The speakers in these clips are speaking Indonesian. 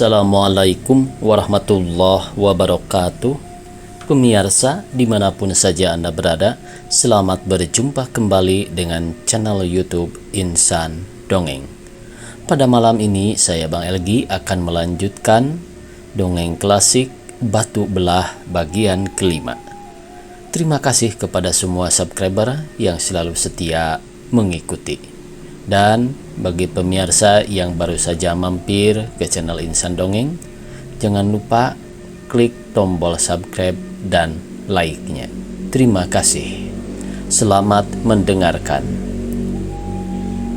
Assalamualaikum warahmatullahi wabarakatuh. Pemirsa dimanapun saja Anda berada, selamat berjumpa kembali dengan channel YouTube Insan Dongeng. Pada malam ini saya Bang Elgi akan melanjutkan dongeng klasik Batu Belah bagian kelima. Terima kasih kepada semua subscriber yang selalu setia mengikuti. Dan bagi pemirsa yang baru saja mampir ke channel Insan Dongeng, jangan lupa klik tombol subscribe dan like-nya. Terima kasih. Selamat mendengarkan.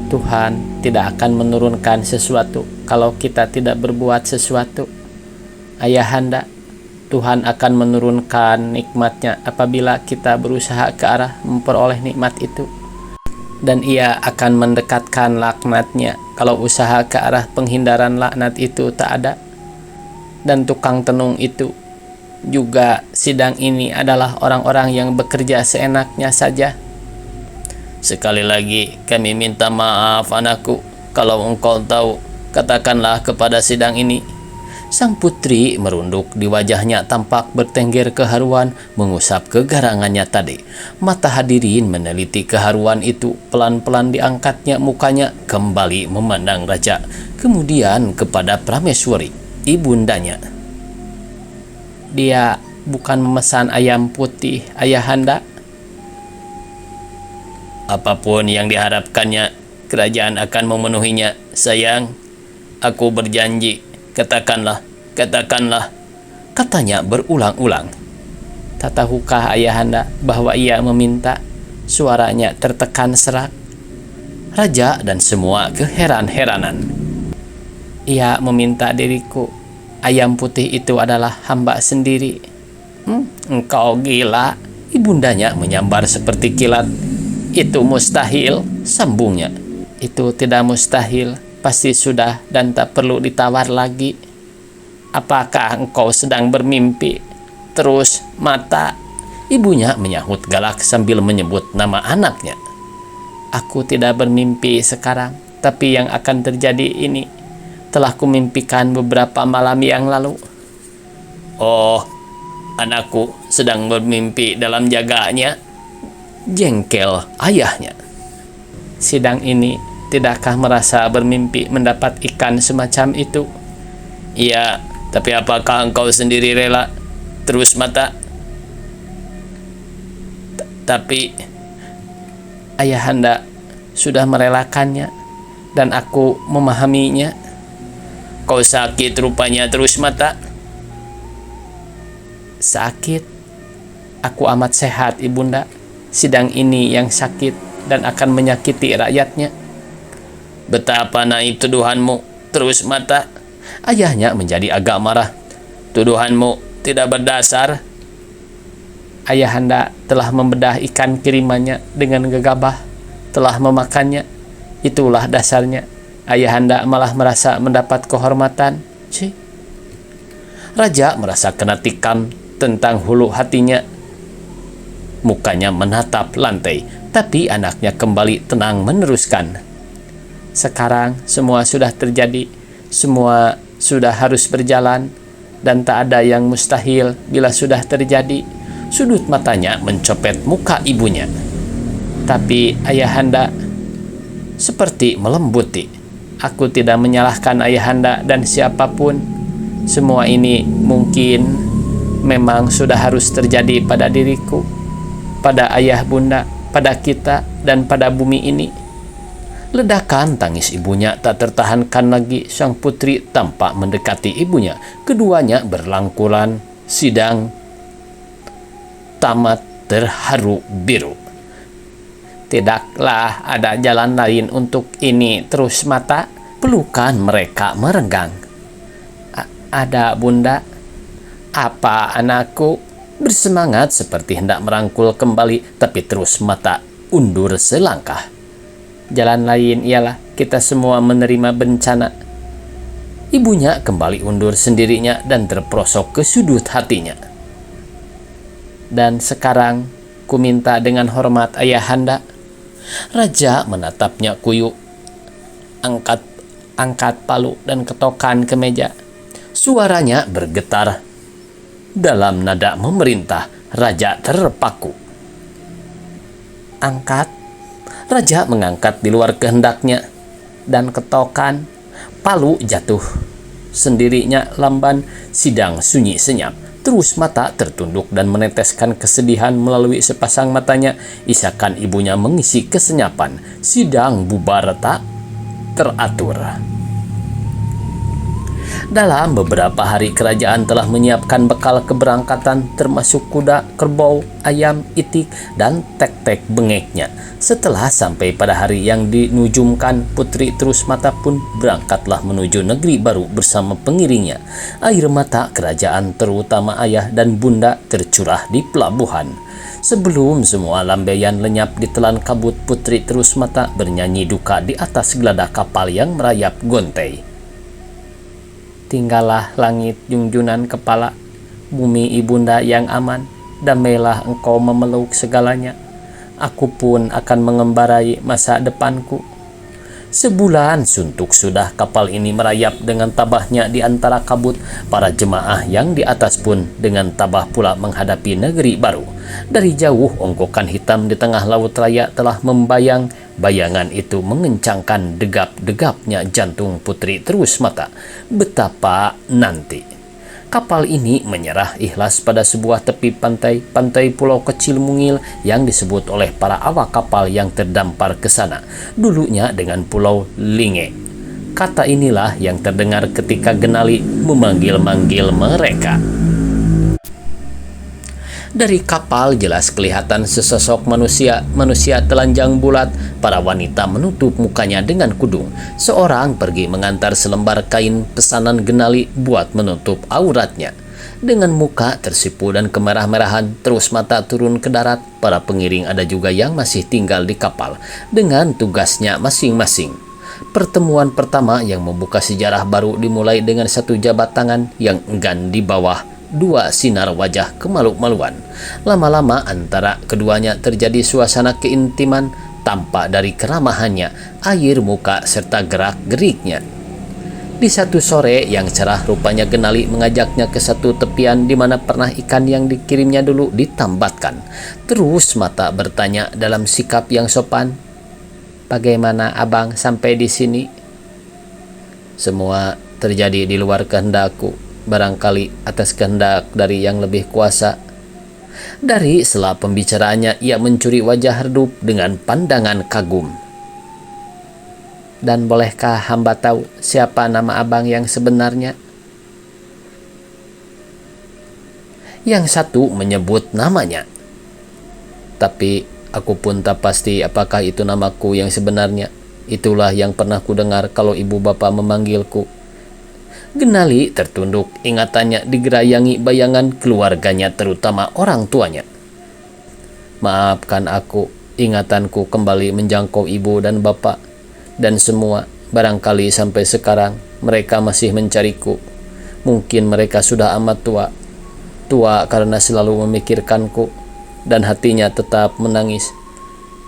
Tuhan tidak akan menurunkan sesuatu kalau kita tidak berbuat sesuatu. Ayahanda, Tuhan akan menurunkan nikmatnya apabila kita berusaha ke arah memperoleh nikmat itu. Dan ia akan mendekatkan laknatnya kalau usaha ke arah penghindaran laknat itu tak ada. Dan tukang tenung itu juga sidang ini adalah orang-orang yang bekerja seenaknya saja. Sekali lagi kami minta maaf anakku, kalau engkau tahu katakanlah kepada sidang ini. Sang putri merunduk, di wajahnya tampak bertengger keharuan mengusap kegarangannya tadi. Mata hadirin meneliti keharuan itu, pelan-pelan diangkatnya mukanya kembali memandang raja, kemudian kepada Prameswari, ibundanya. Dia bukan memesan ayam putih, ayahanda. Apapun yang diharapkannya, kerajaan akan memenuhinya, sayang. Aku berjanji. Katakanlah, katanya berulang-ulang. Tak tahukah ayahanda bahwa ia meminta? Suaranya tertekan serak. Raja dan semua keheran-heranan. Ia meminta diriku. Ayam putih itu adalah hamba sendiri. Engkau gila, ibundanya menyambar seperti kilat. Itu mustahil, sambungnya. Itu tidak mustahil. Pasti sudah dan tak perlu ditawar lagi. Apakah engkau sedang bermimpi? Terus mata. Ibunya menyahut galak sambil menyebut nama anaknya. Aku tidak bermimpi sekarang, tapi yang akan terjadi ini telah kumimpikan beberapa malam yang lalu. Oh, anakku sedang bermimpi dalam jaganya. Jengkel ayahnya. Sidang ini tidakkah merasa bermimpi mendapat ikan semacam itu? Iya, tapi apakah engkau sendiri rela? Terus mata. Tapi ayahanda sudah merelakannya dan aku memahaminya. Kau sakit rupanya, terus mata. Sakit? Aku amat sehat, ibunda. Sidang ini yang sakit dan akan menyakiti rakyatnya. Betapa naif tuduhanmu, terus mata. Ayahnya menjadi agak marah. Tuduhanmu tidak berdasar. Ayahanda telah membedah ikan kirimannya dengan gegabah, telah memakannya. Itulah dasarnya. Ayahanda malah merasa mendapat kehormatan. Raja merasa kena tikam tentang hulu hatinya. Mukanya menatap lantai, tapi anaknya kembali tenang meneruskan. Sekarang semua sudah terjadi, semua sudah harus berjalan, dan tak ada yang mustahil bila sudah terjadi. Sudut matanya mencopet muka ibunya. Tapi ayahanda seperti melembuti. Aku tidak menyalahkan ayahanda dan siapapun. Semua ini mungkin memang sudah harus terjadi pada diriku, pada ayah bunda, pada kita, dan pada bumi ini. Ledakan tangis ibunya tak tertahankan lagi. Sang putri tampak mendekati ibunya. Keduanya berlangkulan. Sidang tamat terharu biru. Tidaklah ada jalan lain untuk ini, terus mata. Pelukan mereka merenggang. Ada bunda. Apa anakku? Bersemangat seperti hendak merangkul kembali, tapi terus mata undur selangkah. Jalan lain ialah kita semua menerima bencana. Ibunya kembali undur sendirinya dan terperosok ke sudut hatinya. Dan sekarang ku minta dengan hormat ayahanda. Raja menatapnya kuyuk. Angkat palu dan ketokan ke meja. Suaranya bergetar dalam nada memerintah. Raja terpaku. Angkat. Raja mengangkat di luar kehendaknya, dan ketokan palu jatuh. Sendirinya lamban sidang sunyi senyap. Terus mata tertunduk dan meneteskan kesedihan melalui sepasang matanya. Isakan ibunya mengisi kesenyapan. Sidang bubar tak teratur. Dalam beberapa hari kerajaan telah menyiapkan bekal keberangkatan termasuk kuda, kerbau, ayam, itik, dan tek-tek bengeknya. Setelah sampai pada hari yang dinujumkan, Putri Terus Mata pun berangkatlah menuju negeri baru bersama pengiringnya. Air mata kerajaan terutama ayah dan bunda tercurah di pelabuhan. Sebelum semua lambaian lenyap ditelan kabut, Putri Terus Mata bernyanyi duka di atas geladak kapal yang merayap gontai. Tinggallah langit junjunan kepala, bumi ibunda yang aman, damailah engkau memeluk segalanya. Aku pun akan mengembarai masa depanku. Sebulan suntuk sudah kapal ini merayap dengan tabahnya di antara kabut. Para jemaah yang di atas pun dengan tabah pula menghadapi negeri baru. Dari jauh ongkokan hitam di tengah laut raya telah membayang. Bayangan itu mengencangkan degap-degapnya jantung Putri Terus Mata. Betapa nanti kapal ini menyerah ikhlas pada sebuah tepi pantai pulau kecil mungil yang disebut oleh para awak kapal yang terdampar ke sana dulunya dengan Pulau Linge. Kata inilah yang terdengar ketika Genali memanggil-manggil mereka. Dari kapal jelas kelihatan sesosok manusia telanjang bulat. Para wanita menutup mukanya dengan kudung. Seorang pergi mengantar selembar kain pesanan Genali buat menutup auratnya. Dengan muka tersipu dan kemerah-merahan, Terus Mata turun ke darat. Para pengiring ada juga yang masih tinggal di kapal dengan tugasnya masing-masing. Pertemuan pertama yang membuka sejarah baru dimulai dengan satu jabat tangan yang enggan di bawah dua sinar wajah kemalu-maluan. Lama-lama antara keduanya terjadi suasana keintiman. Tampak dari keramahannya, air muka serta gerak-geriknya. Di satu sore yang cerah, rupanya Genali mengajaknya ke satu tepian di mana pernah ikan yang dikirimnya dulu ditambatkan. Terus Mata bertanya dalam sikap yang sopan, "Bagaimana abang sampai di sini?" "Semua terjadi di luar kehendakku, barangkali atas kehendak dari yang lebih kuasa." Dari sela pembicaraannya ia mencuri wajah redup dengan pandangan kagum. "Dan bolehkah hamba tahu siapa nama abang yang sebenarnya?" Yang satu menyebut namanya. "Tapi aku pun tak pasti apakah itu namaku yang sebenarnya. Itulah yang pernah ku dengar kalau ibu bapa memanggilku." Genali tertunduk, ingatannya digerayangi bayangan keluarganya, terutama orang tuanya. "Maafkan aku, ingatanku kembali menjangkau ibu dan bapak, dan semua, barangkali sampai sekarang mereka masih mencariku. Mungkin mereka sudah amat tua karena selalu memikirkanku, dan hatinya tetap menangis.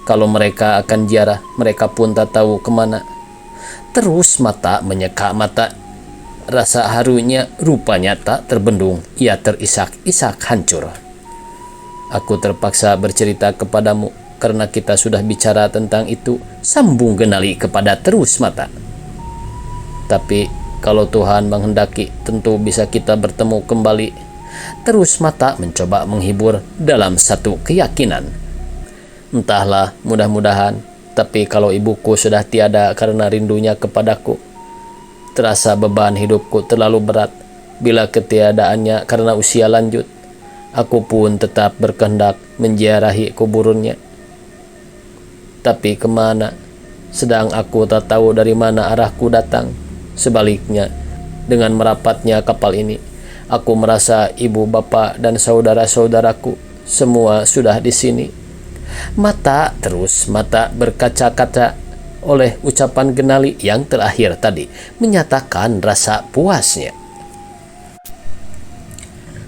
Kalau mereka akan ziarah, mereka pun tak tahu kemana." Terus Mata menyeka mata. Rasa harunya rupanya tak terbendung. Ia terisak-isak hancur. "Aku terpaksa bercerita kepadamu karena kita sudah bicara tentang itu," sambung Genali kepada Terus Mata. "Tapi kalau Tuhan menghendaki, tentu bisa kita bertemu kembali." Terus Mata mencoba menghibur dalam satu keyakinan. "Entahlah, mudah-mudahan. Tapi kalau ibuku sudah tiada karena rindunya kepadaku, terasa beban hidupku terlalu berat. Bila ketiadaannya karena usia lanjut, aku pun tetap berkehendak menziarahi kuburannya. Tapi kemana? Sedang aku tak tahu dari mana arahku datang. Sebaliknya, dengan merapatnya kapal ini, aku merasa ibu bapa dan saudara-saudaraku semua sudah di sini." Terus Mata berkaca-kaca oleh ucapan Genali yang terakhir tadi, menyatakan rasa puasnya.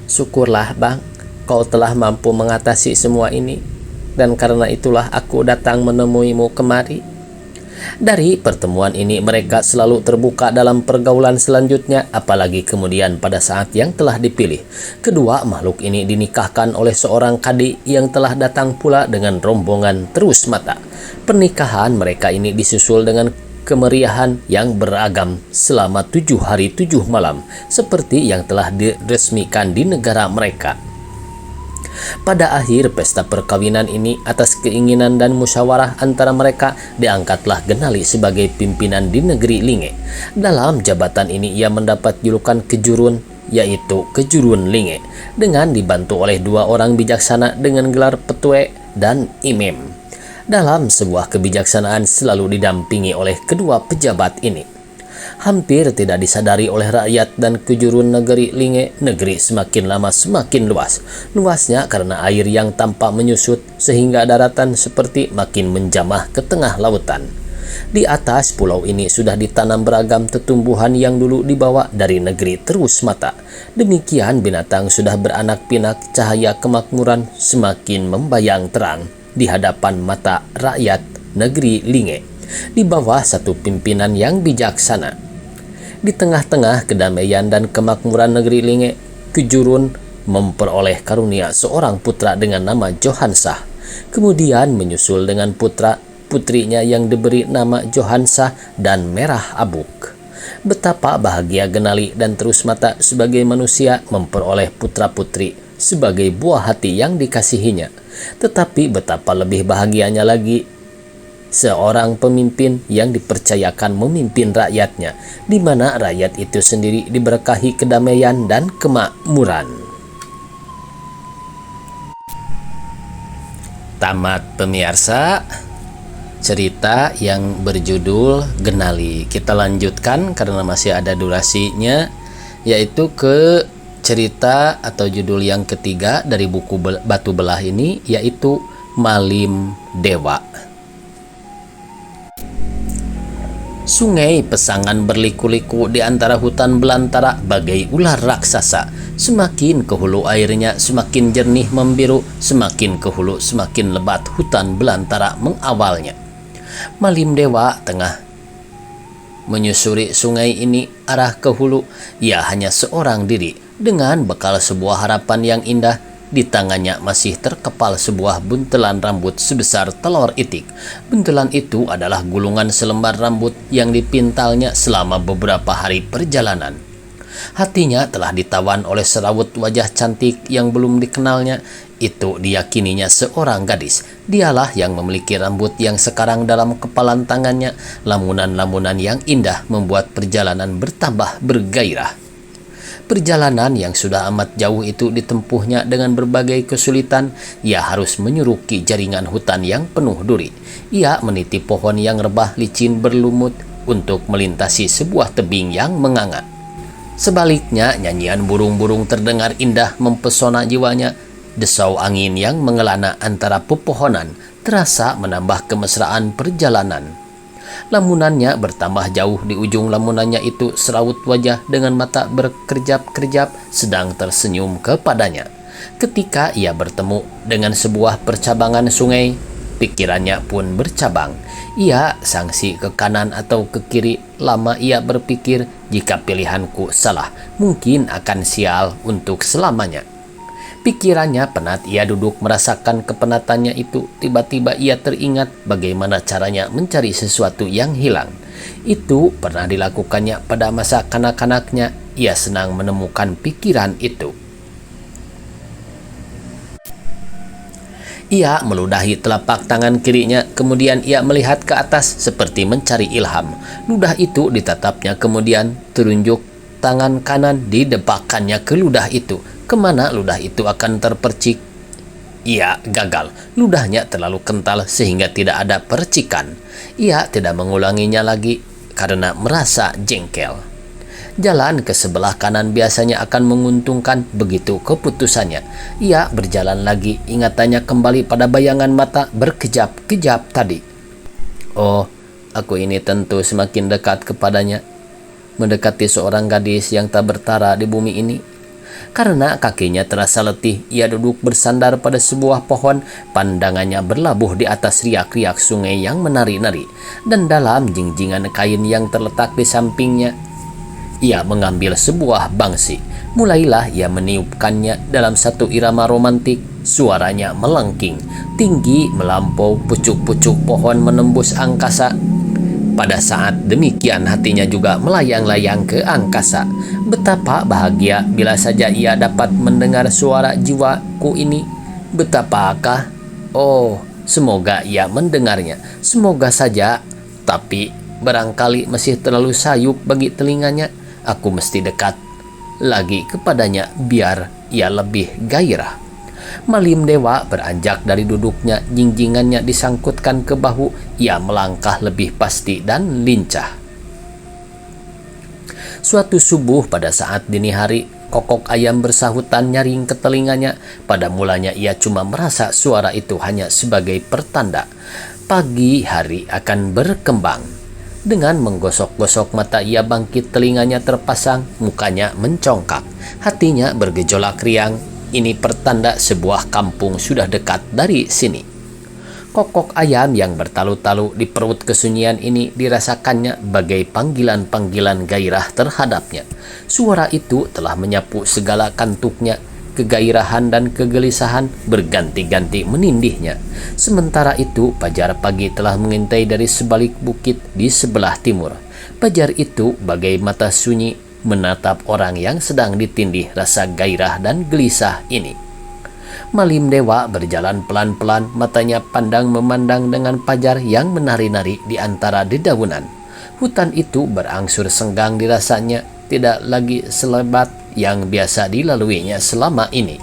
"Syukurlah bang, kau telah mampu mengatasi semua ini, dan karena itulah aku datang menemuimu kemari." Dari pertemuan ini mereka selalu terbuka dalam pergaulan selanjutnya, apalagi kemudian pada saat yang telah dipilih. Kedua makhluk ini dinikahkan oleh seorang kadi yang telah datang pula dengan rombongan terus mata. Pernikahan mereka ini disusul dengan kemeriahan yang beragam selama 7 hari 7 malam, seperti yang telah diresmikan di negara mereka. Pada akhir pesta perkawinan ini, atas keinginan dan musyawarah antara mereka, diangkatlah Genali sebagai pimpinan di negeri Linge. Dalam jabatan ini ia mendapat julukan Kejurun, yaitu Kejurun Linge, dengan dibantu oleh 2 orang bijaksana dengan gelar Petue dan Imem. Dalam sebuah kebijaksanaan selalu didampingi oleh kedua pejabat ini. Hampir tidak disadari oleh rakyat dan kejurun negeri Linge, negeri semakin lama semakin luas. Luasnya karena air yang tampak menyusut sehingga daratan seperti makin menjamah ke tengah lautan. Di atas pulau ini sudah ditanam beragam tumbuhan yang dulu dibawa dari negeri terus mata. Demikian binatang sudah beranak pinak, cahaya kemakmuran semakin membayang terang di hadapan mata rakyat negeri Linge, di bawah satu pimpinan yang bijaksana. Di tengah-tengah kedamaian dan kemakmuran negeri Linge, Kejurun memperoleh karunia seorang putra dengan nama Johansah. Kemudian menyusul dengan putrinya yang diberi nama Johansah dan Merah Abuk. Betapa bahagia Genali dan terus mata sebagai manusia memperoleh putra-putri sebagai buah hati yang dikasihinya. Tetapi betapa lebih bahagianya lagi seorang pemimpin yang dipercayakan memimpin rakyatnya, di mana rakyat itu sendiri diberkahi kedamaian dan kemakmuran. Tamat pemirsa cerita yang berjudul Genali. Kita lanjutkan karena masih ada durasinya, yaitu ke cerita atau judul yang ketiga dari buku Batu Belah ini, yaitu Malim Dewa. Sungai Pesangan berliku-liku di antara hutan belantara bagai ular raksasa. Semakin ke hulu airnya semakin jernih membiru, semakin ke hulu semakin lebat hutan belantara mengawalnya. Malim Dewa tengah menyusuri sungai ini arah ke hulu. Ia hanya seorang diri dengan bekal sebuah harapan yang indah. Di tangannya masih terkepal sebuah buntelan rambut sebesar telur itik. Buntelan itu adalah gulungan selembar rambut yang dipintalnya selama beberapa hari perjalanan. Hatinya telah ditawan oleh serawut wajah cantik yang belum dikenalnya. Itu diyakininya seorang gadis. Dialah yang memiliki rambut yang sekarang dalam kepalan tangannya. Lamunan-lamunan yang indah membuat perjalanan bertambah bergairah. Perjalanan yang sudah amat jauh itu ditempuhnya dengan berbagai kesulitan. Ia harus menyuruki jaringan hutan yang penuh duri. Ia meniti pohon yang rebah licin berlumut untuk melintasi sebuah tebing yang menganga. Sebaliknya, nyanyian burung-burung terdengar indah mempesona jiwanya. Desau angin yang mengelana antara pepohonan terasa menambah kemesraan perjalanan. Lamunannya bertambah jauh. Di ujung lamunannya itu serawut wajah dengan mata berkerjap-kerjap sedang tersenyum kepadanya. Ketika ia bertemu dengan sebuah percabangan sungai, pikirannya pun bercabang. Ia sangsi ke kanan atau ke kiri. Lama ia berpikir, jika pilihanku salah, mungkin akan sial untuk selamanya. Pikirannya penat, ia duduk merasakan kepenatannya itu. Tiba-tiba ia teringat bagaimana caranya mencari sesuatu yang hilang. Itu pernah dilakukannya pada masa kanak-kanaknya. Ia senang menemukan pikiran itu. Ia meludahi telapak tangan kirinya, kemudian ia melihat ke atas seperti mencari ilham. Ludah itu ditatapnya, kemudian terunjuk tangan kanan didebakannya ke ludah itu. Kemana ludah itu akan terpercik? Ia gagal. Ludahnya terlalu kental sehingga tidak ada percikan. Ia tidak mengulanginya lagi karena merasa jengkel. Jalan ke sebelah kanan biasanya akan menguntungkan, begitu keputusannya. Ia berjalan lagi, ingatannya kembali pada bayangan mata berkejap-kejap tadi. Oh, aku ini tentu semakin dekat kepadanya, mendekati seorang gadis yang tak bertara di bumi ini. Karena kakinya terasa letih, ia duduk bersandar pada sebuah pohon. Pandangannya berlabuh di atas riak-riak sungai yang menari-nari, dan dalam jingjingan kain yang terletak di sampingnya. Ia mengambil sebuah bangsi. Mulailah ia meniupkannya dalam satu irama romantik. Suaranya melengking, tinggi melampau pucuk-pucuk pohon menembus angkasa. Pada saat demikian hatinya juga melayang-layang ke angkasa. Betapa bahagia bila saja ia dapat mendengar suara jiwaku ini. Betapakah? Oh, semoga ia mendengarnya. Semoga saja. Tapi barangkali masih terlalu sayup bagi telinganya. Aku mesti dekat lagi kepadanya biar ia lebih gairah. Malim Dewa beranjak dari duduknya, jingjingannya disangkutkan ke bahu. Ia melangkah lebih pasti dan lincah. Suatu subuh pada saat dini hari, kokok ayam bersahutan nyaring ke telinganya. Pada mulanya ia cuma merasa suara itu hanya sebagai pertanda pagi hari akan berkembang. Dengan menggosok-gosok mata ia bangkit, telinganya terpasang, mukanya mencongkak, hatinya bergejolak riang. Ini pertanda sebuah kampung sudah dekat dari sini. Kokok ayam yang bertalu-talu di perut kesunyian ini dirasakannya bagai panggilan-panggilan gairah terhadapnya. Suara itu telah menyapu segala kantuknya. Kegairahan dan kegelisahan berganti-ganti menindihnya. Sementara itu fajar pagi telah mengintai dari sebalik bukit di sebelah timur. Fajar itu bagai mata sunyi menatap orang yang sedang ditindih rasa gairah dan gelisah ini. Malim Dewa berjalan pelan-pelan, matanya pandang memandang dengan fajar yang menari-nari di antara dedaunan. Hutan itu berangsur senggang dirasanya, tidak lagi selebat yang biasa dilaluinya selama ini.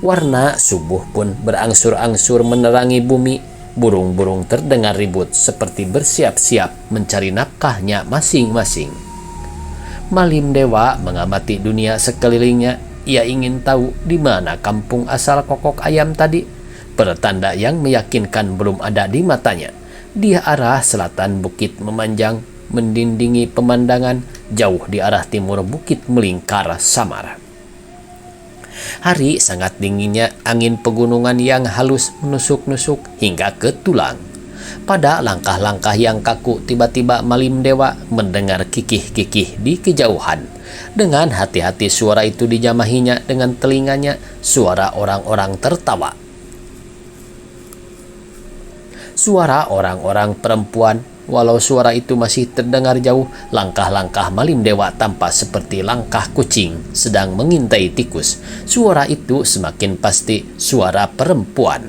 Warna subuh pun berangsur-angsur menerangi bumi. Burung-burung terdengar ribut seperti bersiap-siap mencari nafkahnya masing-masing. Malim Dewa mengamati dunia sekelilingnya. Ia ingin tahu di mana kampung asal kokok ayam tadi. Pertanda yang meyakinkan belum ada di matanya. Di arah selatan bukit memanjang mendindingi pemandangan. Jauh di arah timur bukit melingkar samar. Hari sangat dinginnya, angin pegunungan yang halus menusuk-nusuk hingga ke tulang. Pada langkah-langkah yang kaku, tiba-tiba Malim Dewa mendengar kikih-kikih di kejauhan. Dengan hati-hati suara itu dijamahinya dengan telinganya, suara orang-orang tertawa. Suara orang-orang perempuan. Walau suara itu masih terdengar jauh, langkah-langkah Malim Dewa tampak seperti langkah kucing sedang mengintai tikus. Suara itu semakin pasti suara perempuan.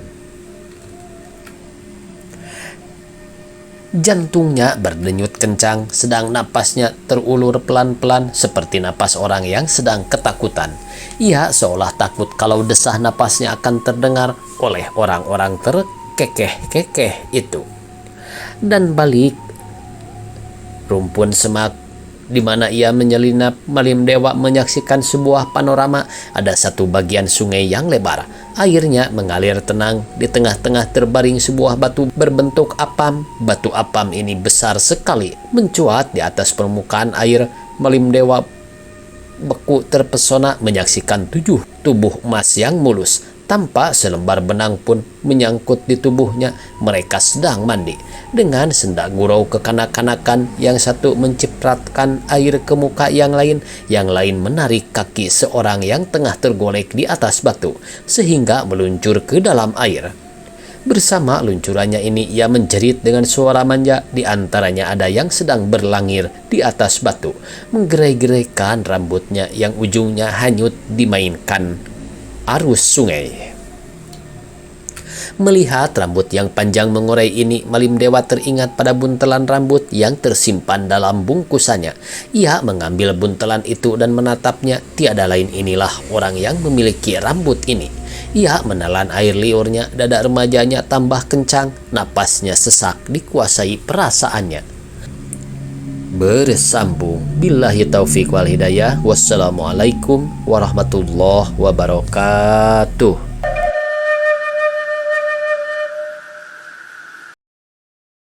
Jantungnya berdenyut kencang, sedang napasnya terulur pelan-pelan seperti napas orang yang sedang ketakutan. Ia seolah takut kalau desah napasnya akan terdengar oleh orang-orang terkekeh-kekeh itu. Dan balik rumpun semak di mana ia menyelinap, Malim Dewa menyaksikan sebuah panorama. Ada satu bagian sungai yang lebar. Airnya mengalir tenang. Di tengah-tengah terbaring sebuah batu berbentuk apam. Batu apam ini besar sekali, mencuat di atas permukaan air. Malim Dewa beku terpesona menyaksikan 7 tubuh emas yang mulus. Tanpa selembar benang pun menyangkut di tubuhnya. Mereka sedang mandi. Dengan sendak gurau kekanak-kanakan, yang satu mencipratkan air ke muka yang lain menarik kaki seorang yang tengah tergolek di atas batu, sehingga meluncur ke dalam air. Bersama luncurannya ini ia menjerit dengan suara manja. Di antaranya ada yang sedang berlangir di atas batu, menggerai-geraikan rambutnya yang ujungnya hanyut dimainkan arus sungai. Melihat rambut yang panjang mengurai ini, Malim Dewa teringat pada buntelan rambut yang tersimpan dalam bungkusannya. Ia mengambil buntelan itu dan menatapnya. Tiada lain, inilah orang yang memiliki rambut ini. Ia menelan air liurnya, dada remajanya tambah kencang, napasnya sesak dikuasai perasaannya. Bersambung. Billahi taufiq wal hidayah. Wassalamualaikum warahmatullahi wabarakatuh.